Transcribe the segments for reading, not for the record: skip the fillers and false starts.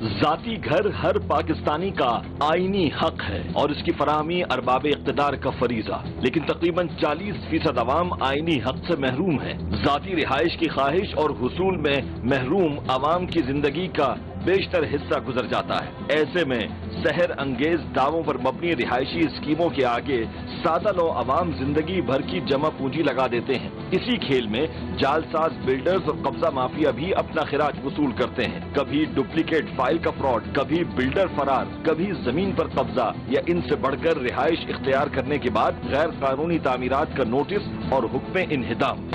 ذاتی گھر ہر پاکستانی کا آئینی حق ہے اور اس کی فراہمی ارباب اقتدار کا فریضہ، لیکن تقریباً 40% عوام آئینی حق سے محروم ہے۔ ذاتی رہائش کی خواہش اور حصول میں محروم عوام کی زندگی کا بیشتر حصہ گزر جاتا ہے۔ ایسے میں سحر انگیز دعووں پر مبنی رہائشی اسکیموں کے آگے سادہ لو عوام زندگی بھر کی جمع پونجی لگا دیتے ہیں۔ اسی کھیل میں جعل ساز بلڈرز اور قبضہ مافیا بھی اپنا خراج وصول کرتے ہیں۔ کبھی ڈپلیکیٹ فائل کا فراڈ، کبھی بلڈر فرار، کبھی زمین پر قبضہ یا ان سے بڑھ کر رہائش اختیار کرنے کے بعد غیر قانونی تعمیرات کا نوٹس اور حکم انہدام۔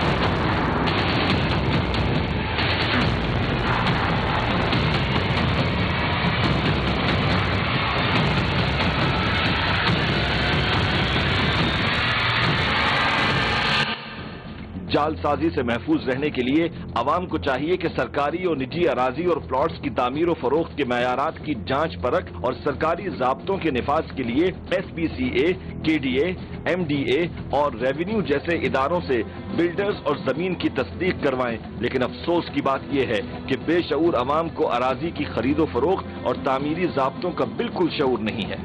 جعل سازی سے محفوظ رہنے کے لیے عوام کو چاہیے کہ سرکاری اور نجی اراضی اور پلاٹس کی تعمیر و فروخت کے معیارات کی جانچ پرکھ اور سرکاری ضابطوں کے نفاذ کے لیے SPCA، KDA، MDA اور ریونیو جیسے اداروں سے بلڈرز اور زمین کی تصدیق کروائیں۔ لیکن افسوس کی بات یہ ہے کہ بے شعور عوام کو اراضی کی خرید و فروخت اور تعمیری ضابطوں کا بالکل شعور نہیں ہے۔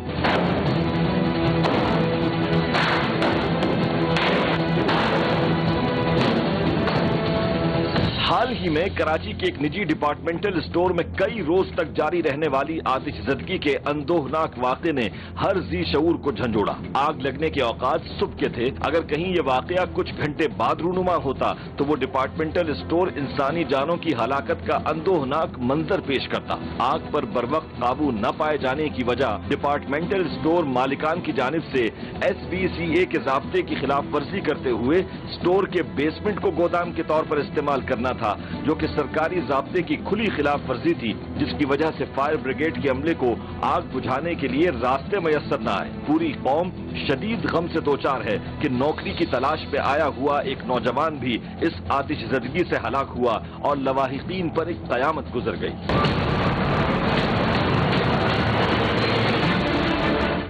حال ہی میں کراچی کے ایک نجی ڈپارٹمنٹل اسٹور میں کئی روز تک جاری رہنے والی آتش زدگی کے اندوہناک واقعے نے ہر ذی شعور کو جھنجھوڑا۔ آگ لگنے کے اوقات صبح کے تھے۔ اگر کہیں یہ واقعہ کچھ گھنٹے بعد رونما ہوتا تو وہ ڈپارٹمنٹل اسٹور انسانی جانوں کی ہلاکت کا اندوہناک منظر پیش کرتا۔ آگ پر بروقت قابو نہ پائے جانے کی وجہ ڈپارٹمنٹل اسٹور مالکان کی جانب سے SPCA کے ضابطے کی خلاف ورزی کرتے ہوئے اسٹور کے بیسمنٹ کو گودام کے طور پر استعمال کرنا تھا، جو کہ سرکاری ضابطے کی کھلی خلاف ورزی تھی، جس کی وجہ سے فائر بریگیڈ کے عملے کو آگ بجھانے کے لیے راستے میسر نہ آئے۔ پوری قوم شدید غم سے دوچار ہے کہ نوکری کی تلاش پہ آیا ہوا ایک نوجوان بھی اس آتش زدگی سے ہلاک ہوا اور لواحقین پر ایک قیامت گزر گئی۔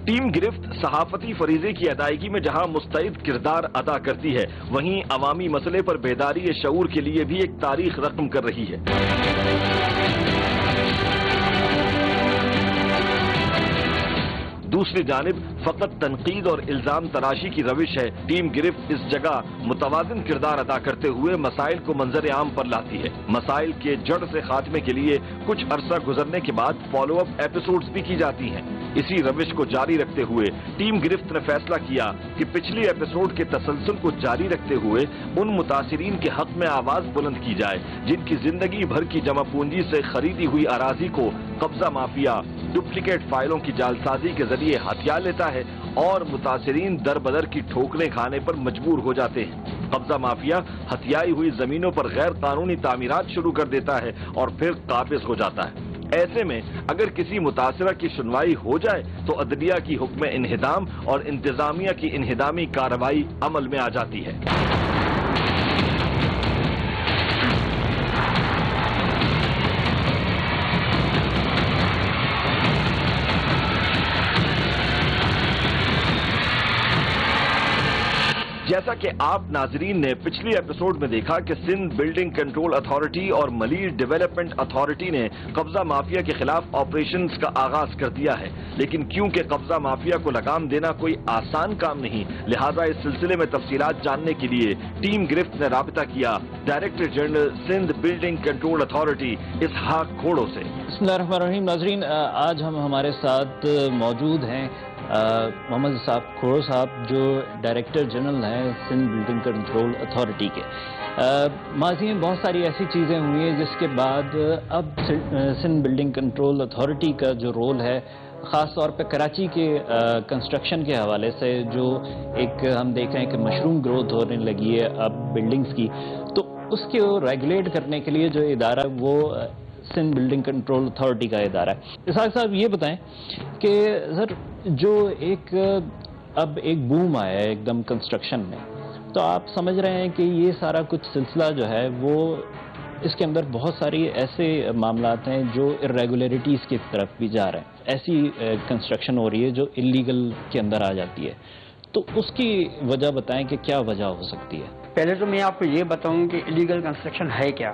ٹیم گرفت صحافتی فریضے کی ادائیگی میں جہاں مستعد کردار ادا کرتی ہے، وہیں عوامی مسئلے پر بیداری شعور کے لیے بھی ایک تاریخ رقم کر رہی ہے۔ دوسری جانب فقط تنقید اور الزام تراشی کی روش ہے۔ ٹیم گرفت اس جگہ متوازن کردار ادا کرتے ہوئے مسائل کو منظر عام پر لاتی ہے۔ مسائل کے جڑ سے خاتمے کے لیے کچھ عرصہ گزرنے کے بعد فالو اپ ایپیسوڈز بھی کی جاتی ہیں۔ اسی روش کو جاری رکھتے ہوئے ٹیم گرفت نے فیصلہ کیا کہ پچھلی ایپیسوڈ کے تسلسل کو جاری رکھتے ہوئے ان متاثرین کے حق میں آواز بلند کی جائے جن کی زندگی بھر کی جمع پونجی سے خریدی ہوئی اراضی کو قبضہ مافیا ڈپلیکیٹ فائلوں کی جعلسازی کے ذریعے ہتھیا لیتا ہے اور متاثرین در بدر کی ٹھوکریں کھانے پر مجبور ہو جاتے ہیں۔ قبضہ مافیا ہتھیائی ہوئی زمینوں پر غیر قانونی تعمیرات شروع کر دیتا ہے اور پھر قابض ہو جاتا ہے۔ ایسے میں اگر کسی متاثرہ کی سنوائی ہو جائے تو عدلیہ کی حکم انہدام اور انتظامیہ کی انہدامی کارروائی عمل میں آ جاتی ہے۔ جیسا کہ آپ ناظرین نے پچھلی ایپیسوڈ میں دیکھا کہ سندھ بلڈنگ کنٹرول اتھارٹی اور ملیر ڈیولپمنٹ اتھارٹی نے قبضہ مافیا کے خلاف آپریشنز کا آغاز کر دیا ہے، لیکن کیونکہ قبضہ مافیا کو لگام دینا کوئی آسان کام نہیں، لہذا اس سلسلے میں تفصیلات جاننے کے لیے ٹیم گرفت نے رابطہ کیا director general Sindh building control authority Ishaq Khoro سے۔ بسم اللہ الرحمن الرحیم۔ ناظرین، آج ہمارے ساتھ موجود ہیں محمد اسحاق کھوڑو صاحب، جو ڈائریکٹر جنرل ہیں سندھ بلڈنگ کنٹرول اتھارٹی کے۔ ماضی میں بہت ساری ایسی چیزیں ہوئی ہیں جس کے بعد اب سندھ بلڈنگ کنٹرول اتھارٹی کا جو رول ہے، خاص طور پہ کراچی کے کنسٹرکشن کے حوالے سے جو ایک ہم دیکھ رہے ہیں کہ مشروم گروتھ ہونے لگی ہے اب بلڈنگز کی، تو اس کے ریگولیٹ کرنے کے لیے جو ادارہ وہ سندھ بلڈنگ کنٹرول اتھارٹی کا ادارہ ہے۔ اسحاق صاحب یہ بتائیں کہ سر جو اب ایک بوم آیا ہے ایک دم کنسٹرکشن میں، تو آپ سمجھ رہے ہیں کہ یہ سارا کچھ سلسلہ جو ہے وہ اس کے اندر بہت ساری ایسے معاملات ہیں جو irregularities کی طرف بھی جا رہے ہیں، ایسی کنسٹرکشن ہو رہی ہے جو اللیگل کے اندر آ جاتی ہے، تو اس کی وجہ بتائیں کہ کیا وجہ ہو سکتی ہے؟ پہلے تو میں آپ کو یہ بتاؤں کہ اللیگل کنسٹرکشن ہے کیا۔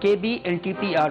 KBLTPR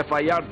FIR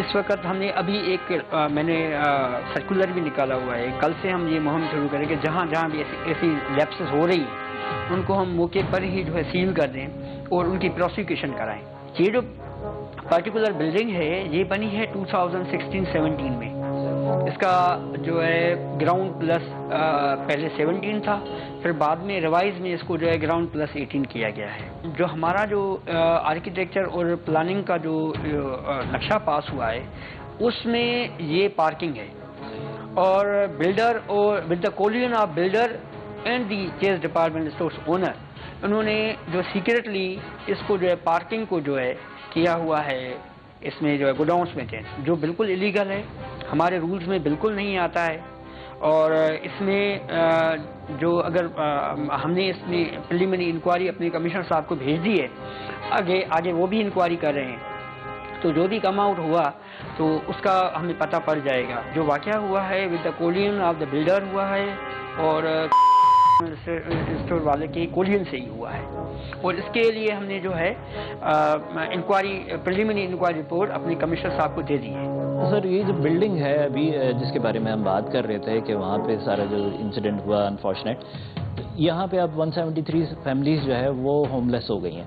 اس وقت ہم نے ابھی ایک میں نے سرکولر بھی نکالا ہوا ہے. کل سے ہم یہ مہم شروع کریں کہ جہاں جہاں بھی ایسی لیپسز ہو رہی ہیں ان کو ہم موقع پر ہی جو ہے سیل کر دیں اور ان کی پروسیکیوشن کرائیں. یہ جو پرٹیکولر بلڈنگ ہے یہ بنی ہے 2016-17 میں. اس کا جو ہے گراؤنڈ پلس پہلے 17 تھا, پھر بعد میں ریوائز میں اس کو جو ہے گراؤنڈ پلس 18 کیا گیا ہے. جو ہمارا جو آرکیٹیکچر اور پلاننگ کا جو نقشہ پاس ہوا ہے اس میں یہ پارکنگ ہے, اور بلڈر اور with the collusion of builder and the cheese department stores owner, انہوں نے جو سیکریٹلی اس کو جو ہے پارکنگ کو جو ہے کیا ہوا ہے اس میں جو ہے گوڈاؤنس میں تھے, جو بالکل الیگل ہے, ہمارے رولز میں بالکل نہیں آتا ہے. اور اس میں جو اگر ہم نے اس میں پریلیمنری انکوائری اپنے کمشنر صاحب کو بھیج دی ہے, آگے وہ بھی انکوائری کر رہے ہیں, تو جو بھی کم آؤٹ ہوا تو اس کا ہمیں پتہ پڑ جائے گا. جو واقعہ ہوا ہے ود دا کولین آف دا بلڈر ہوا ہے اور اسٹور والے کے کولین سے ہی ہوا ہے, اور اس کے لیے ہم نے جو ہے انکوائری پریلیمنری انکوائری رپورٹ اپنے کمشنر صاحب کو دے دی ہے. سر یہ جو بلڈنگ ہے ابھی جس کے بارے میں ہم بات کر رہے تھے کہ وہاں پہ سارا جو انسیڈنٹ ہوا انفارچونیٹ, یہاں پہ اب 173 فیملیز جو ہے وہ ہوم لیس ہو گئی ہیں.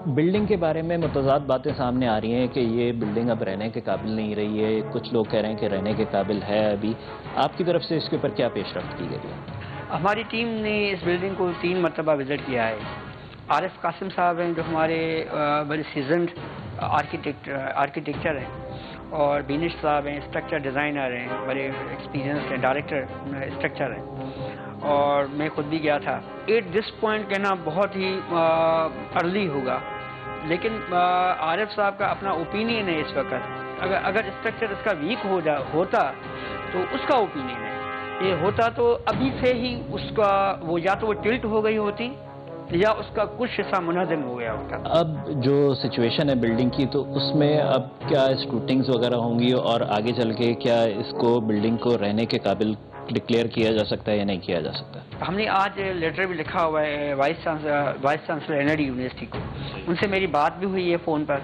بلڈنگ کے بارے میں متضاد باتیں سامنے آ رہی ہیں کہ یہ بلڈنگ اب رہنے کے قابل نہیں رہی ہے, کچھ لوگ کہہ رہے ہیں کہ رہنے کے قابل ہے. ابھی آپ کی طرف سے اس کے اوپر کیا پیش رفت کی گئی ہے؟ ہماری ٹیم نے اس بلڈنگ کو 3 مرتبہ وزٹ کیا ہے. عارف قاسم صاحب ہیں جو ہمارے بڑے سیزنڈ آرکیٹیکچر ہیں, اور بینش صاحب ہیں اسٹرکچر ڈیزائنر ہیں, بڑے ایکسپیرینس ہیں, ڈائریکٹر اسٹرکچر ہیں, اور میں خود بھی گیا تھا. ایٹ دس پوائنٹ کہنا بہت ہی ارلی ہوگا, لیکن عارف صاحب کا اپنا اوپینین ہے اس وقت. اگر اسٹرکچر اس کا ویک ہوتا تو اس کا اوپینین ہے, یہ ہوتا تو ابھی سے ہی اس کا وہ یا تو وہ ٹلٹ ہو گئی ہوتی یا اس کا کچھ حصہ منہدم ہو گیا ہوتا. اب جو سچویشن ہے بلڈنگ کی, تو اس میں اب کیا اسکروٹنگز وغیرہ ہوں گی, اور آگے چل کے کیا اس کو بلڈنگ کو رہنے کے قابل ڈکلیئر کیا جا سکتا ہے یا نہیں کیا جا سکتا؟ ہم نے آج لیٹر بھی لکھا ہوا ہے vice chancellor N I D university کو, ان سے میری بات بھی ہوئی ہے فون پر,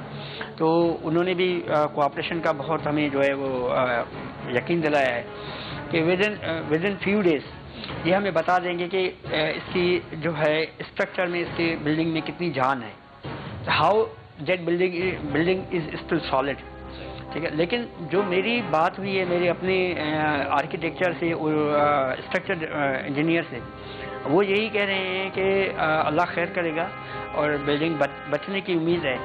تو انہوں نے بھی کوآپریشن کا بہت ہمیں جو ہے وہ یقین دلایا ہے کہ ود ان فیو ڈیز یہ ہمیں بتا دیں گے کہ اس کی جو ہے اسٹرکچر میں, اس کی بلڈنگ میں کتنی جان ہے, how that building is still solid. ٹھیک ہے, لیکن جو میری بات ہوئی ہے میرے اپنے آرکیٹیکچر سے اور اسٹرکچر انجینئر سے, وہ یہی کہہ رہے ہیں کہ اللہ خیر کرے گا اور بلڈنگ بچنے کی امید ہے.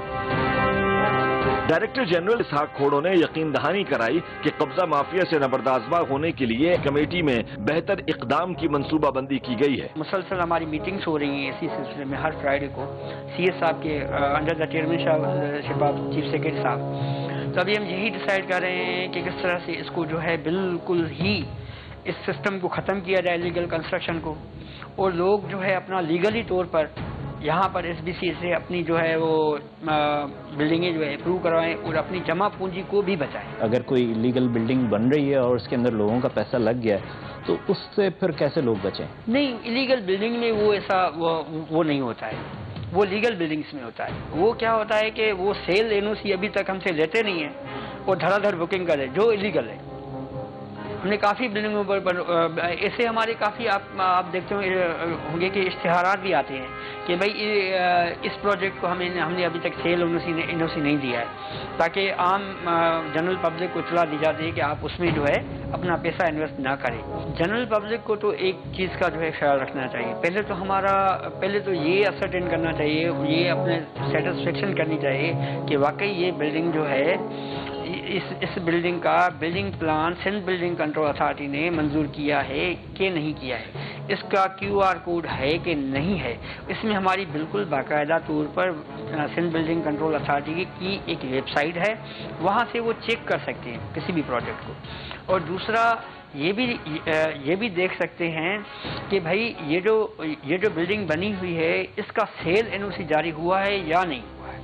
ڈائریکٹر جنرل اسحاق کھوڑوں نے یقین دہانی کرائی کہ قبضہ مافیا سے نبردازبہ ہونے کے لیے کمیٹی میں بہتر اقدام کی منصوبہ بندی کی گئی ہے. مسلسل ہماری میٹنگز ہو رہی ہیں اسی سلسلے میں, ہر فرائیڈے کو سی ایس صاحب کے under the chairman of chief secretary صاحب. تو ابھی ہم یہی ڈیسائیڈ کر رہے ہیں کہ کس طرح سے اس کو جو ہے بالکل ہی اس سسٹم کو ختم کیا جائے, لیگل کنسٹرکشن کو, اور لوگ جو ہے اپنا لیگلی طور پر یہاں پر ایس بی سی سے اپنی جو ہے وہ بلڈنگیں جو ہے اپروو کروائیں اور اپنی جمع پونجی کو بھی بچائیں. اگر کوئی لیگل بلڈنگ بن رہی ہے اور اس کے اندر لوگوں کا پیسہ لگ گیا ہے تو اس سے پھر کیسے لوگ بچیں؟ نہیں, ایلیگل بلڈنگ میں وہ ایسا وہ نہیں ہوتا ہے, وہ لیگل بلڈنگس میں ہوتا ہے. وہ کیا ہوتا ہے کہ وہ سیل این او سی ابھی تک ہم سے لیتے نہیں ہیں, وہ دھڑا دھڑ بکنگ کرے جو ایلیگل ہے. ہم نے کافی بلڈنگوں پر ایسے ہمارے کافی آپ دیکھتے ہوں گے کہ اشتہارات بھی آتے ہیں کہ بھائی اس پروجیکٹ کو ہم نے ابھی تک سیل این او سی نہیں دیا ہے, تاکہ عام جنرل پبلک کو اطلاع دی جاتی ہے کہ آپ اس میں جو ہے اپنا پیسہ انویسٹ نہ کریں. جنرل پبلک کو تو ایک چیز کا جو ہے خیال رکھنا چاہیے, پہلے تو یہ اسرٹین کرنا چاہیے, یہ اپنے سیٹسفیکشن کرنی چاہیے کہ واقعی یہ بلڈنگ جو ہے اس بلڈنگ کا building plan Sindh building control authority نے منظور کیا ہے کہ نہیں کیا ہے, اس کا QR کوڈ ہے کہ نہیں ہے. اس میں ہماری بالکل باقاعدہ طور پر سندھ بلڈنگ کنٹرول اتھارٹی کی ایک ویب سائٹ ہے, وہاں سے وہ چیک کر سکتے ہیں کسی بھی پروجیکٹ کو. اور دوسرا یہ بھی دیکھ سکتے ہیں کہ بھائی یہ جو بلڈنگ بنی ہوئی ہے اس کا سیل NOC جاری ہوا ہے یا نہیں ہوا ہے،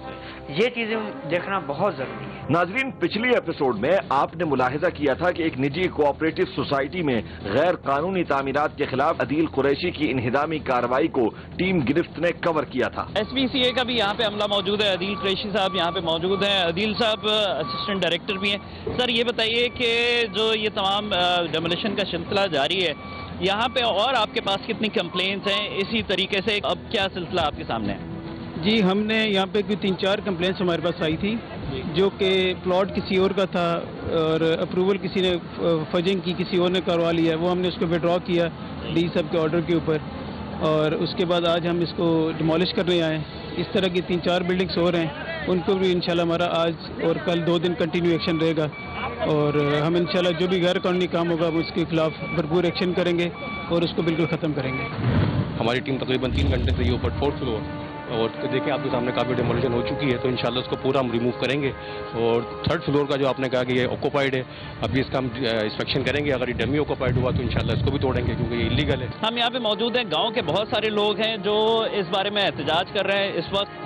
یہ چیزیں دیکھنا بہت ضروری ہے۔ ناظرین، پچھلی ایپیسوڈ میں آپ نے ملاحظہ کیا تھا کہ ایک نجی کوآپریٹو سوسائٹی میں غیر قانونی تعمیرات کے خلاف عدیل قریشی کی انہدامی کارروائی کو ٹیم گرفت نے کور کیا تھا۔ SBCA کا بھی یہاں پہ عملہ موجود ہے، عدیل قریشی صاحب یہاں پہ موجود ہیں، عدیل صاحب اسسٹنٹ ڈائریکٹر بھی ہیں۔ سر یہ بتائیے کہ جو یہ تمام ڈیمولیشن کا سلسلہ جاری ہے یہاں پہ، اور آپ کے پاس کتنی کمپلینٹس ہیں اسی طریقے سے، اب کیا سلسلہ آپ کے سامنے ہے؟ جی، ہم نے یہاں پہ کوئی 3-4 کمپلینٹس ہمارے پاس آئی تھی جو کہ پلاٹ کسی اور کا تھا اور اپروول کسی نے فجنگ کی کسی اور نے کروا لیا، وہ ہم نے اس کو وڈرا کیا ڈی صاحب کے آرڈر کے اوپر، اور اس کے بعد آج ہم اس کو ڈیمالش کرنے آئے ہیں۔ اس طرح کی 3-4 بلڈنگس اور ہیں، ان کو بھی انشاءاللہ ہمارا آج اور کل 2 دن کنٹینیو ایکشن رہے گا، اور ہم انشاءاللہ جو بھی غیر قانونی کام ہوگا وہ اس کے خلاف بھرپور ایکشن کریں گے اور اس کو بالکل ختم کریں گے۔ ہماری ٹیم تقریباً 3 گھنٹے سے یہ اوپر 4th فلور، اور دیکھیں آپ کے سامنے کافی ڈیمولیشن ہو چکی ہے، تو انشاءاللہ اس کو پورا ہم ریموو کریں گے۔ اور 3rd فلور کا جو آپ نے کہا کہ یہ آکوپائڈ ہے، ابھی اس کا ہم انسپیکشن کریں گے، اگر یہ ڈمی آکوپائڈ ہوا تو انشاءاللہ اس کو بھی توڑیں گے کیونکہ یہ انلیگل ہے۔ ہم یہاں پہ موجود ہیں، گاؤں کے بہت سارے لوگ ہیں جو اس بارے میں احتجاج کر رہے ہیں اس وقت۔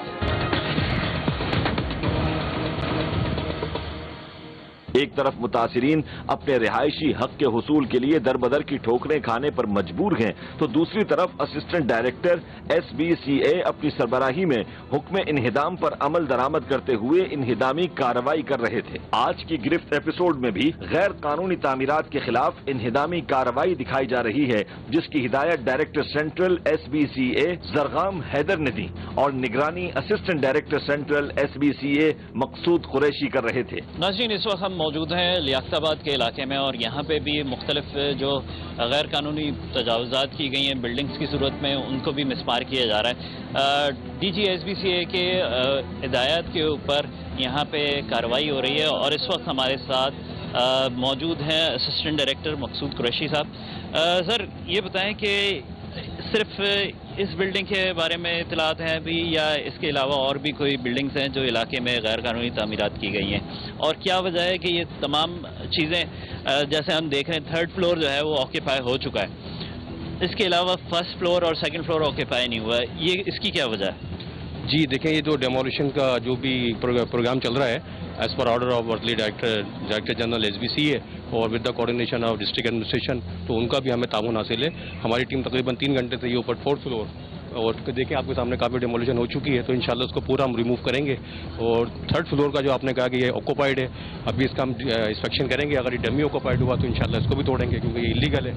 ایک طرف متاثرین اپنے رہائشی حق کے حصول کے لیے در بدر کی ٹھوکریں کھانے پر مجبور ہیں، تو دوسری طرف اسسٹنٹ ڈائریکٹر SBCA اپنی سربراہی میں حکم انہدام پر عمل درآمد کرتے ہوئے انہدامی کارروائی کر رہے تھے۔ آج کی گرفت ایپیسوڈ میں بھی غیر قانونی تعمیرات کے خلاف انہدامی کارروائی دکھائی جا رہی ہے، جس کی ہدایت director central SBCA Zargham Haider نے دی اور نگرانی assistant director central SBCA Maqsood Qureshi کر رہے تھے۔ ناظرین، اس وقت ہم موجود ہیں لیاقت آباد کے علاقے میں، اور یہاں پہ بھی مختلف جو غیر قانونی تجاوزات کی گئی ہیں بلڈنگز کی صورت میں، ان کو بھی مسمار کیا جا رہا ہے۔ DG SBCA کے ہدایات کے اوپر یہاں پہ کارروائی ہو رہی ہے، اور اس وقت ہمارے ساتھ موجود ہیں اسسٹنٹ ڈائریکٹر مقصود قریشی صاحب۔ سر یہ بتائیں کہ صرف اس بلڈنگ کے بارے میں اطلاعات ہیں ابھی، یا اس کے علاوہ اور بھی کوئی بلڈنگز ہیں جو علاقے میں غیر قانونی تعمیرات کی گئی ہیں، اور کیا وجہ ہے کہ یہ تمام چیزیں جیسے ہم دیکھ رہے ہیں 3rd فلور جو ہے وہ آکیپائی ہو چکا ہے، اس کے علاوہ 1st فلور اور 2nd فلور آکیپائی نہیں ہوا ہے، یہ اس کی کیا وجہ ہے؟ جی دیکھیں، یہ جو ڈیمولیشن کا جو بھی پروگرام چل رہا ہے as per order of Warli director general SBCA اور with the coordination of district administration, تو ان کا بھی ہمیں تعاون حاصل ہے۔ ہماری ٹیم تقریباً 3 گھنٹے سے یہ اوپر 4th فلور، اور دیکھیں آپ کے سامنے کافی ڈیمولیشن ہو چکی ہے، تو انشاءاللہ اس کو پورا ہم ریموو کریں گے۔ اور 3rd فلور کا جو آپ نے کہا کہ یہ آکوپائڈ ہے، ابھی اس کا ہم انسپیکشن کریں گے، اگر یہ ڈمی آکوپائڈ ہوا تو انشاءاللہ اس کو بھی توڑیں گے کیونکہ یہ انلیگل ہے،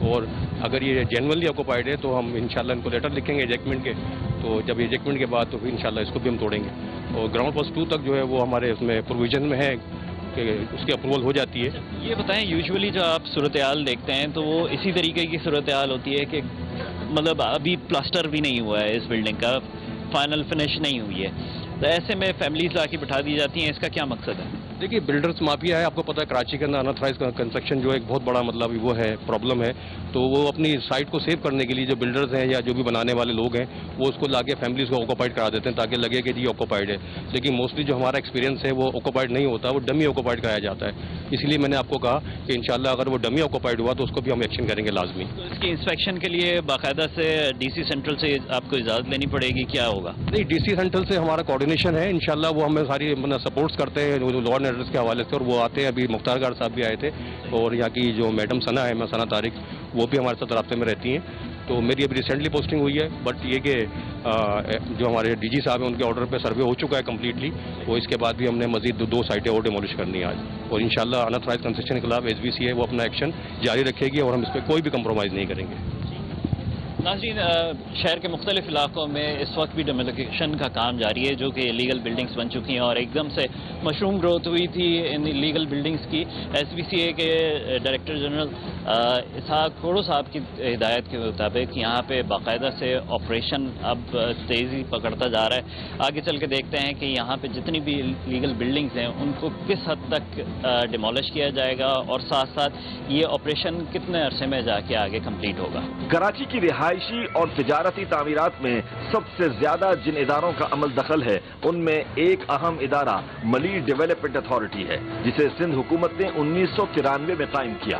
اور اگر یہ جینوئنلی آکوپائڈ ہے تو ہم انشاءاللہ ان کو لیٹر لکھیں گے ایجیکٹمنٹ کے، تو جب ایجیکٹمنٹ کے بعد تو پھر انشاءاللہ اس کو بھی ہم توڑیں گے۔ اور گراؤنڈ پلس 2 تک جو ہے وہ ہمارے اس میں پروویژن میں ہے کہ اس کی اپروول ہو جاتی ہے۔ یہ بتائیں، یوزولی جو آپ صورتحال دیکھتے ہیں تو وہ اسی طریقے کی صورتحال ہوتی ہے کہ مطلب ابھی پلاسٹر بھی نہیں ہوا ہے، اس بلڈنگ کا فائنل فنش نہیں ہوئی ہے، تو ایسے میں فیملیز لا کے بٹھا دی جاتی ہیں، اس کا کیا مقصد ہے؟ دیکھیے بلڈرز مافیا ہے، آپ کو پتہ ہے کراچی کے اندر انتھرائز کنسٹرکشن جو ایک بہت بڑا مطلب وہ ہے پرابلم ہے، تو وہ اپنی سائٹ کو سیو کرنے کے لیے جو بلڈرز ہیں یا جو بھی بنانے والے لوگ ہیں وہ اس کو لا کے فیملیز کو آکوپائڈ کرا دیتے ہیں تاکہ لگے کہ یہ آکوپائڈ ہے، لیکن موسٹلی جو ہمارا ایکسپیرینس ہے وہ آکوپائڈ نہیں ہوتا، وہ ڈمی آکوپائڈ کرایا جاتا ہے۔ اسی لیے میں نے آپ کو کہا کہ انشاءاللہ اگر وہ ڈمی آکوپائڈ ہوا تو اس کو بھی ہم ایکشن کریں گے لازمی۔ تو اس کی انسپیکشن کے لیے باقاعدہ سے DC سینٹرل سے آپ کو اجازت لینی پڑے گی، کیا ہوگا؟ نہیں، DC سینٹرل سے ہمارا کوآرڈینیشن ہے، انشاءاللہ وہ ہمیں ساری سپورٹس کرتے ہیں لا اینڈ آرڈر کے حوالے سے، اور وہ آتے ہیں، ابھی مختار گار صاحب بھی آئے تھے، اور یہاں کی جو میڈم ثنا ہے، ثنا طارق، وہ بھی ہمارے ساتھ رابطے میں رہتی ہیں۔ تو میری ابھی ریسنٹلی پوسٹنگ ہوئی ہے، بٹ یہ کہ جو ہمارے DG صاحب ہیں ان کے آرڈر پہ سروے ہو چکا ہے کمپلیٹلی، وہ اس کے بعد بھی ہم نے مزید 2 سائٹیں اور ڈیمولش کرنی ہے آج، اور انشاءاللہ انتھرائز کنسٹرکشن کے خلاف SBCA وہ اپنا ایکشن جاری رکھے گی اور ہم اس پہ کوئی بھی کمپرومائز نہیں کریں گے۔ ناظرین، شہر کے مختلف علاقوں میں اس وقت بھی ڈیمولیشن کا کام جاری ہے، جو کہ لیگل بلڈنگز بن چکی ہیں، اور ایک دم سے مشروم گروتھ ہوئی تھی ان لیگل بلڈنگز کی۔ SBCA کے ڈائریکٹر جنرل اسحاق کھوڑو صاحب کی ہدایت کے مطابق یہاں پہ باقاعدہ سے آپریشن اب تیزی پکڑتا جا رہا ہے۔ آگے چل کے دیکھتے ہیں کہ یہاں پہ جتنی بھی لیگل بلڈنگز ہیں ان کو کس حد تک ڈیمولش کیا جائے گا، اور ساتھ ساتھ یہ آپریشن کتنے عرصے میں جا کے آگے کمپلیٹ ہوگا۔ کراچی کی رہائشی اور تجارتی تعمیرات میں سب سے زیادہ جن اداروں کا عمل دخل ہے ان میں ایک اہم ادارہ ملی ڈیولپمنٹ اتھارٹی ہے، جسے سندھ حکومت نے 1993 میں قائم کیا۔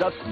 10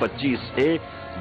25A,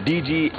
DG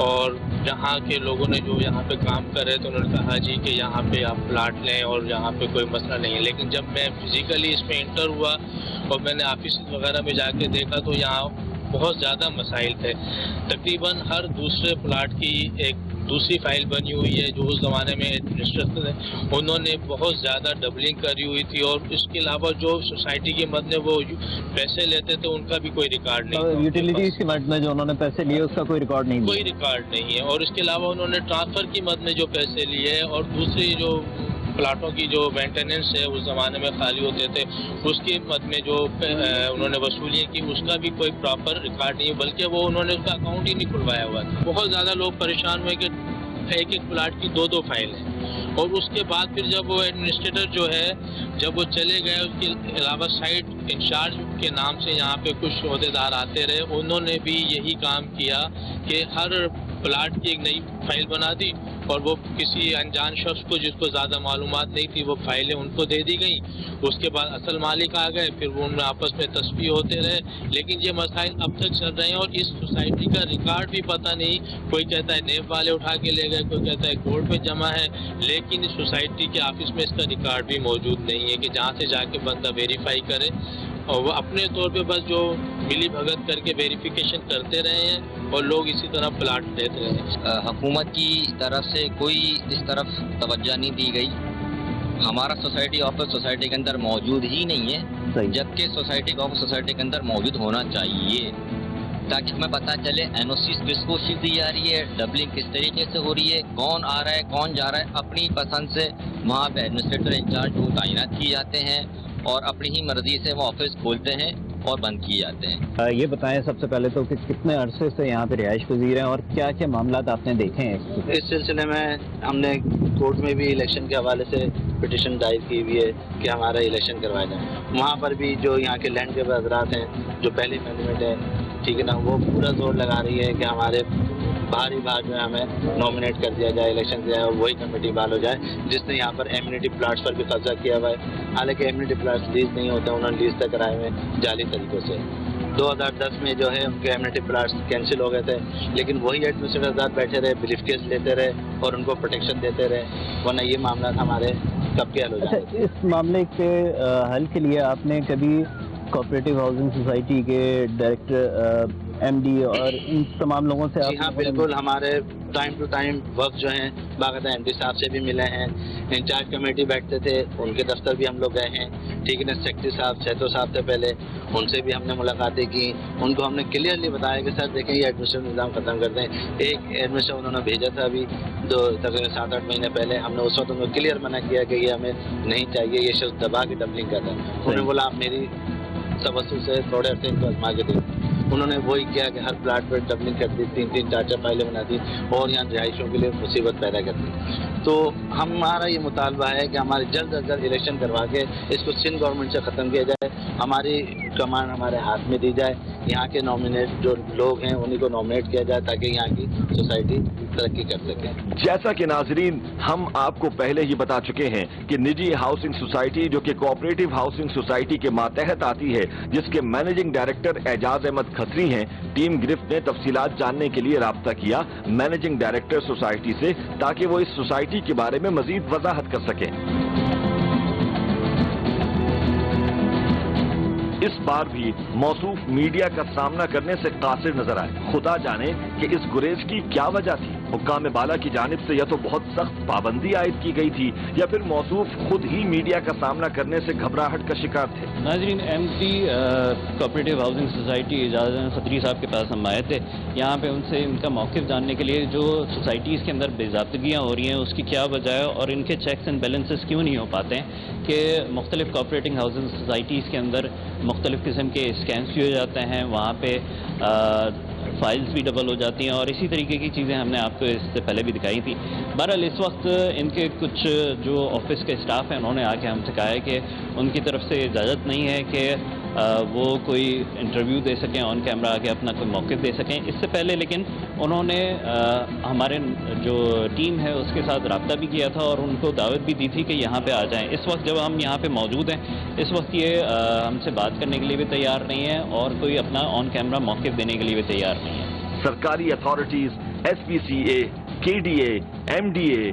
اور جہاں کے لوگوں نے جو یہاں پہ کام کر رہے تھے انہوں نے کہا جی کہ یہاں پہ آپ پلاٹ لیں اور یہاں پہ کوئی مسئلہ نہیں ہے. لیکن جب میں فزیکلی اس میں انٹر ہوا اور میں نے آفس وغیرہ میں جا کے دیکھا تو یہاں بہت زیادہ مسائل تھے. تقریباً ہر دوسرے پلاٹ کی ایک دوسری فائل بنی ہوئی ہے. جو اس زمانے میں ایڈمنسٹریٹر تھے انہوں نے بہت زیادہ ڈبلنگ کری ہوئی تھی, اور اس کے علاوہ جو سوسائٹی کے مد میں وہ پیسے لیتے تھے ان کا بھی کوئی ریکارڈ نہیں. یوٹیلیٹیز کے مد میں جو انہوں نے پیسے لیے اس کا کوئی ریکارڈ نہیں, کوئی ریکارڈ نہیں ہے. اور اس کے علاوہ انہوں نے ٹرانسفر کی مد میں جو پیسے لیے اور دوسری جو پلاٹوں کی جو مینٹیننس ہے اس زمانے میں خالی ہوتے تھے اس کی مد میں جو انہوں نے وصولیاں کی اس کا بھی کوئی پراپر ریکارڈ نہیں ہے, بلکہ وہ انہوں نے اس کا اکاؤنٹ ہی نہیں کھلوایا ہوا تھا. بہت زیادہ لوگ پریشان ہوئے کہ ایک ایک پلاٹ کی دو فائل ہیں. اور اس کے بعد پھر جب وہ ایڈمنسٹریٹر جو ہے جب وہ چلے گئے اس کے علاوہ سائٹ انچارج کے نام سے یہاں پہ کچھ عہدیدار آتے رہے, انہوں نے بھی یہی کام کیا کہ ہر پلاٹ کی ایک نئی فائل بنا دی اور وہ کسی انجان شخص کو جس کو زیادہ معلومات نہیں تھی وہ فائلیں ان کو دے دی گئیں. اس کے بعد اصل مالک آ گئے, پھر وہ ان میں آپس میں تصفیہ ہوتے رہے. لیکن یہ مسائل اب تک چل رہے ہیں اور اس سوسائٹی کا ریکارڈ بھی پتہ نہیں. کوئی کہتا ہے نیب والے اٹھا کے لے گئے, کوئی کہتا ہے کورٹ میں جمع ہے, لیکن اس سوسائٹی کے آفس میں اس کا ریکارڈ بھی موجود نہیں ہے کہ جہاں سے جا کے بندہ ویریفائی کرے. اور وہ اپنے طور پہ بس جو ملی بھگت کر کے ویریفیکیشن کرتے رہے ہیں اور لوگ اسی طرح پلاٹ دیتے رہے ہیں. حکومت کی طرف سے کوئی اس طرف توجہ نہیں دی گئی. ہمارا سوسائٹی آفس سوسائٹی کے اندر موجود ہی نہیں ہے, جبکہ سوسائٹی کا آفس سوسائٹی کے اندر موجود ہونا چاہیے تاکہ ہمیں پتہ چلے این او سی کس کو شیٹ دی جا رہی ہے, ڈبلنگ کس طریقے سے ہو رہی ہے, کون آ رہا ہے کون جا رہا ہے. اپنی پسند سے وہاں پہ ایڈمنسٹریٹر انچارج جو تعینات کیے جاتے ہیں اور اپنی ہی مرضی سے وہ آفس کھولتے ہیں اور بند کیے جاتے ہیں. یہ بتائیں سب سے پہلے تو کہ کتنے عرصے سے یہاں پہ رہائش پذیر ہیں اور کیا کیا معاملات آپ نے دیکھے ہیں؟ اس سلسلے میں ہم نے کورٹ میں بھی الیکشن کے حوالے سے پٹیشن دائر کی ہوئی ہے کہ ہمارا الیکشن کروایا جائے. وہاں پر بھی جو یہاں کے لینڈ کے حضرات ہیں, جو پہلی مینجمنٹ ہے ٹھیک ہے نا, وہ پورا زور لگا رہی ہے کہ ہمارے باہر جو ہے ہمیں نامنیٹ کر دیا جائے, الیکشن دیا جائے اور وہی کمیٹی بحال ہو جائے جس نے یہاں پر ایمینٹی پلاٹس پر بھی قبضہ کیا ہوا ہے. حالانکہ ایمینٹی پلاٹس لیز نہیں ہوتے, انہوں نے لیز تک کرائے ہوئے جعلی طریقوں سے. 2010 میں جو ہے ان کے ایمینٹی پلاٹس کینسل ہو گئے تھے, لیکن وہی ایڈمنسٹریٹر حضرات بیٹھے رہے, بریف کیس لیتے رہے اور ان کو پروٹیکشن دیتے رہے, ورنہ یہ معاملات ہمارے کب کے حل ہو جائیں گے. اس معاملے کے حل کے لیے آپ نے کبھی کوآپریٹو ہاؤسنگ سوسائٹی کے ڈائریکٹر ایم ڈی اور ان تمام لوگوں سے؟ جی ہاں بالکل, ہمارے ٹائم ٹو ٹائم وقت جو ہیں باقاعدہ ایم ڈی صاحب سے بھی ملے ہیں, انچارج کمیٹی بیٹھتے تھے ان کے دفتر بھی ہم لوگ گئے ہیں ٹھیک ہے نا. سیکرٹری صاحب چیتو صاحب سے پہلے ان سے بھی ہم نے ملاقاتیں کی, ان کو ہم نے کلیئرلی بتایا کہ سر دیکھیں یہ ایڈمنسٹریشن نظام ختم کر دیں. ایک ایڈمنسٹریشن انہوں نے بھیجا تھا ابھی تقریباً 7-8 مہینے پہلے, ہم نے اس وقت ان کو کلیئر منع کیا کہ یہ ہمیں نہیں چاہیے, یہ شخص دبا کے ڈبلنگ کرتا ہے. انہوں نے بولا آپ میری توسط سے تھوڑے عرصے ان کو آزما کے دیں. انہوں نے وہی کیا کہ ہر پلاٹ پر ڈبلنگ کر دی, 3-4 فائلیں بنا دی اور یہاں رہائشوں کے لیے مصیبت پیدا کر دی. تو ہمارا یہ مطالبہ ہے کہ ہمارے جلد از جلد الیکشن کروا کے اس کو سندھ گورنمنٹ سے ختم کیا جائے, ہماری کمان ہمارے ہاتھ میں دی جائے, یہاں کے نامنیٹ جو لوگ ہیں انہیں کو نامنیٹ کیا جائے تاکہ یہاں کی سوسائٹی ترقی کر سکے. جیسا کہ ناظرین ہم آپ کو پہلے ہی بتا چکے ہیں کہ نجی ہاؤسنگ سوسائٹی جو کہ کوآپریٹو ہاؤسنگ سوسائٹی کے ماتحت آتی ہے, جس کے مینیجنگ ڈائریکٹر اعجاز احمد کھتری ہیں, ٹیم گرفت نے تفصیلات جاننے کے لیے رابطہ کیا مینیجنگ ڈائریکٹر سوسائٹی سے تاکہ وہ اس سوسائٹی کے بارے میں مزید وضاحت کر سکیں. اس بار بھی موصوف میڈیا کا سامنا کرنے سے قاصر نظر آئے. خدا جانے کہ اس گریز کی کیا وجہ تھی. حکام بالا کی جانب سے یا تو بہت سخت پابندی عائد کی گئی تھی یا پھر موصوف خود ہی میڈیا کا سامنا کرنے سے گھبراہٹ کا شکار تھے. ناظرین M P cooperative housing society Ejaz Ahmed Khatri صاحب کے پاس ہم آئے تھے. یہاں پہ ان سے ان کا موقف جاننے کے لیے جو سوسائٹیز کے اندر بے ضابطگیاں ہو رہی ہیں اس کی کیا وجہ ہے اور ان کے چیکس اینڈ بیلنسز کیوں نہیں ہو پاتے ہیں کہ مختلف کوآپریٹنگ ہاؤسنگ سوسائٹیز کے اندر مختلف قسم کے اسکینس بھی ہو جاتے ہیں, وہاں پہ فائلز بھی ڈبل ہو جاتی ہیں اور اسی طریقے کی چیزیں ہم نے آپ کو اس سے پہلے بھی دکھائی تھی. بہرحال اس وقت ان کے کچھ جو آفس کے اسٹاف ہیں انہوں نے آ کے ہم سے کہا ہے کہ ان کی طرف سے اجازت نہیں ہے کہ وہ کوئی انٹرویو دے سکیں, آن کیمرہ آ کے اپنا کوئی موقف دے سکیں. اس سے پہلے لیکن انہوں نے ہمارے جو ٹیم ہے اس کے ساتھ رابطہ بھی کیا تھا اور ان کو دعوت بھی دی تھی کہ یہاں پہ آ جائیں. اس وقت جب ہم یہاں پہ موجود ہیں اس وقت یہ ہم سے بات کرنے کے لیے بھی تیار نہیں ہے اور کوئی اپنا آن کیمرہ موقف دینے کے لیے بھی تیار نہیں ہے. سرکاری اتھارٹیز SPCA, KDA, MDA,